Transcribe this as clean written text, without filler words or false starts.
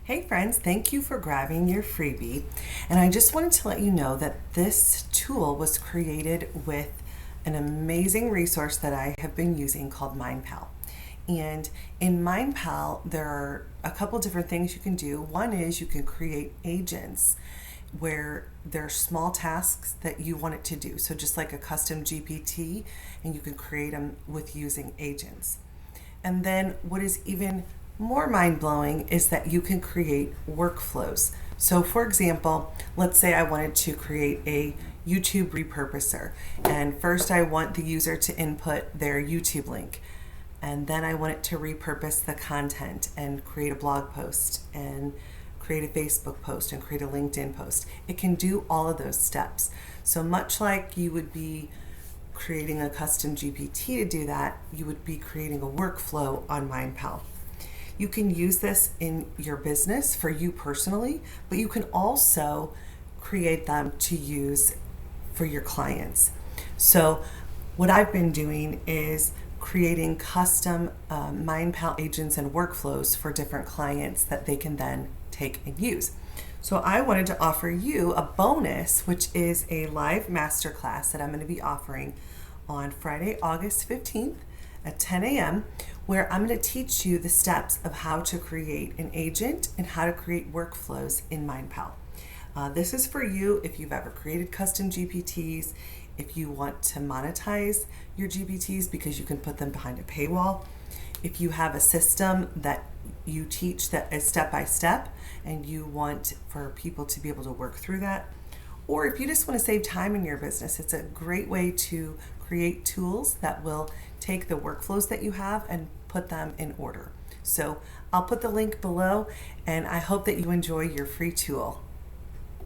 Hey friends, thank you for grabbing your freebie. And I just wanted to let you know that this tool was created with an amazing resource that I have been using called MindPal. And in MindPal, there are a couple different things you can do. One is you can create agents where there are small tasks that you want it to do. So just like a custom GPT, and you can create them with using agents. And then what is even more mind blowing is that you can create workflows. So, for example, let's say I wanted to create a YouTube repurposer, and first I want the user to input their YouTube link, and then I want it to repurpose the content and create a blog post and create a Facebook post and create a LinkedIn post. It can do all of those steps. So much like you would be creating a custom GPT to do that, you would be creating a workflow on MindPal. You can use this in your business for you personally, but you can also create them to use for your clients. So what I've been doing is creating custom MindPal agents and workflows for different clients that they can then take and use. So I wanted to offer you a bonus, which is a live masterclass that I'm going to be offering on Friday, August 15th at 10 a.m., where I'm going to teach you the steps of how to create an agent and how to create workflows in MindPal. This is for you if you've ever created custom GPTs, if you want to monetize your GPTs because you can put them behind a paywall, if you have a system that you teach that is step by step and you want for people to be able to work through that, or if you just want to save time in your business. It's a great way to create tools that will take the workflows that you have and put them in order. So I'll put the link below, and I hope that you enjoy your free tool.